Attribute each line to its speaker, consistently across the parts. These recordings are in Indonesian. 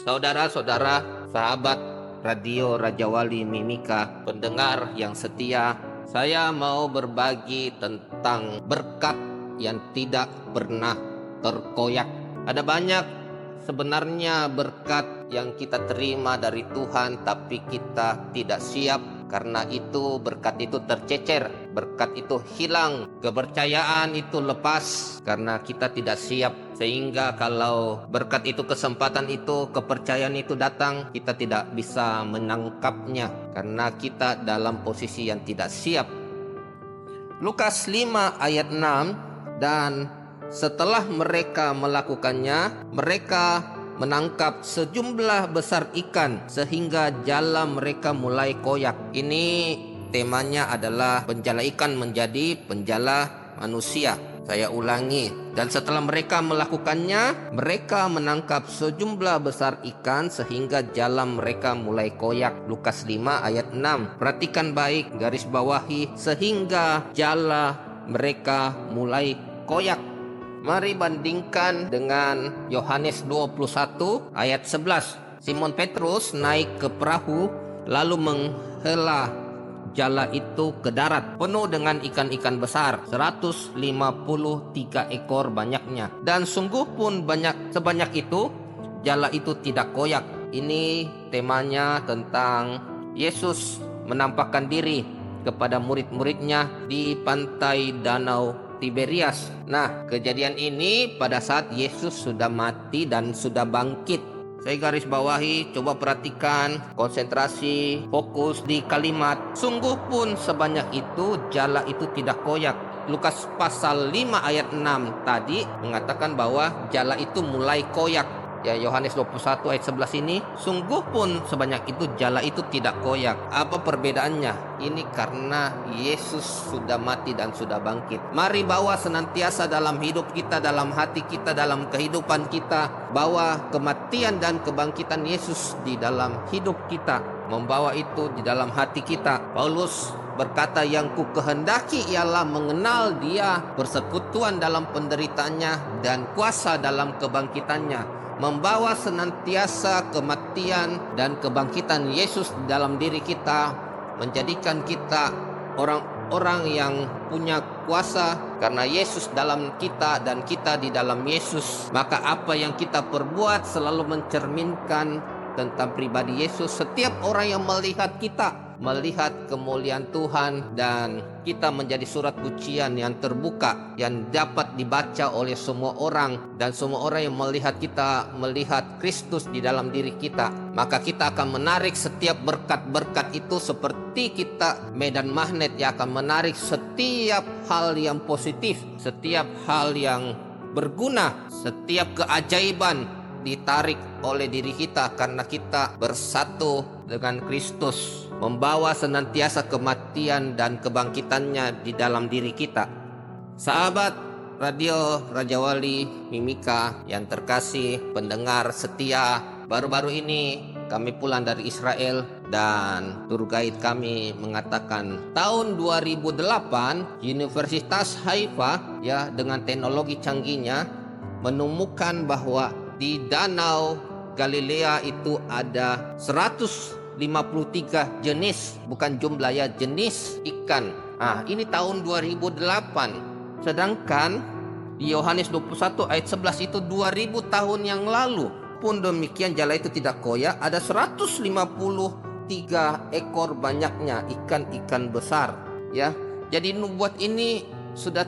Speaker 1: Saudara-saudara, sahabat Radio Raja Wali Mimika, pendengar yang setia, saya mau berbagi tentang berkat yang tidak pernah terkoyak. Ada banyak sebenarnya berkat yang kita terima dari Tuhan, tapi kita tidak siap. Karena itu berkat itu tercecer, berkat itu hilang, kepercayaan itu lepas karena kita tidak siap. Sehingga kalau berkat itu, kesempatan itu, kepercayaan itu datang, kita tidak bisa menangkapnya karena kita dalam posisi yang tidak siap. Lukas 5 ayat 6, dan setelah mereka melakukannya, mereka menangkap sejumlah besar ikan sehingga jala mereka mulai koyak. Ini temanya adalah penjala ikan menjadi penjala manusia. Saya ulangi, dan setelah mereka melakukannya, mereka menangkap sejumlah besar ikan sehingga jala mereka mulai koyak. Lukas 5 ayat 6. Perhatikan baik, garis bawahi, sehingga jala mereka mulai koyak. Mari bandingkan dengan Yohanes 21 ayat 11. Simon Petrus naik ke perahu lalu menghela jala itu ke darat penuh dengan ikan-ikan besar, 153 ekor banyaknya. Dan sungguh pun sebanyak itu jala itu tidak koyak. Ini temanya tentang Yesus menampakkan diri kepada murid-muridnya di pantai Danau Tiberias. Nah, kejadian ini pada saat Yesus sudah mati dan sudah bangkit. Saya garis bawahi, coba perhatikan, konsentrasi, fokus di kalimat sungguh pun sebanyak itu jala itu tidak koyak. Lukas pasal 5 ayat 6 tadi mengatakan bahwa jala itu mulai koyak. Ya, Yohanes 21 ayat 11 ini, sungguh pun sebanyak itu jala itu tidak koyak. Apa perbedaannya? Ini karena Yesus sudah mati dan sudah bangkit. Mari bawa senantiasa dalam hidup kita, dalam hati kita, dalam kehidupan kita, bawa kematian dan kebangkitan Yesus di dalam hidup kita. Membawa itu di dalam hati kita. Paulus berkata, yang ku kehendaki ialah mengenal Dia, persekutuan dalam penderitaannya dan kuasa dalam kebangkitannya. Membawa senantiasa kematian dan kebangkitan Yesus dalam diri kita, menjadikan kita orang-orang yang punya kuasa karena Yesus dalam kita dan kita di dalam Yesus. Maka apa yang kita perbuat selalu mencerminkan tentang pribadi Yesus. Setiap orang yang melihat kita melihat kemuliaan Tuhan, dan kita menjadi surat pujian yang terbuka yang dapat dibaca oleh semua orang, dan semua orang yang melihat kita melihat Kristus di dalam diri kita. Maka kita akan menarik setiap berkat-berkat itu seperti kita medan magnet yang akan menarik setiap hal yang positif, setiap hal yang berguna, setiap keajaiban ditarik oleh diri kita karena kita bersatu dengan Kristus, membawa senantiasa kematian dan kebangkitannya di dalam diri kita. Sahabat Radio Raja Wali Mimika yang terkasih, pendengar setia, baru-baru ini kami pulang dari Israel dan tour guide kami mengatakan tahun 2008 Universitas Haifa ya dengan teknologi canggihnya menemukan bahwa di Danau Galilea itu ada 153 jenis, bukan jumlah ya, jenis ikan. Ini tahun 2008. Sedangkan di Yohanes 21 ayat 11 itu 2000 tahun yang lalu. Pun demikian jala itu tidak koyak, ada 153 ekor banyaknya ikan-ikan besar ya. Jadi nubuat ini sudah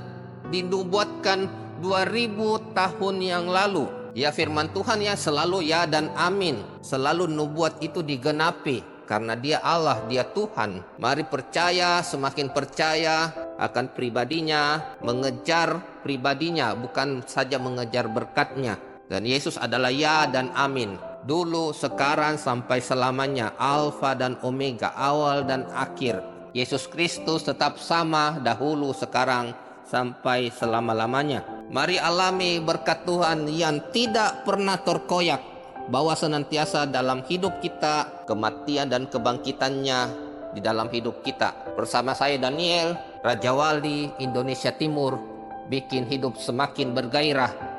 Speaker 1: dinubuatkan 2000 tahun yang lalu. Ya, firman Tuhan ya selalu ya dan amin. Selalu nubuat itu digenapi karena Dia Allah, Dia Tuhan. Mari percaya, semakin percaya akan pribadinya, mengejar pribadinya, bukan saja mengejar berkatnya. Dan Yesus adalah ya dan amin. Dulu, sekarang, sampai selamanya. Alfa dan Omega, awal dan akhir. Yesus Kristus tetap sama dahulu, sekarang, sampai selama-lamanya. Mari alami berkat Tuhan yang tidak pernah terkoyak, bawa senantiasa dalam hidup kita kematian dan kebangkitannya di dalam hidup kita. Bersama saya Daniel, Raja Wali Indonesia Timur, bikin hidup semakin bergairah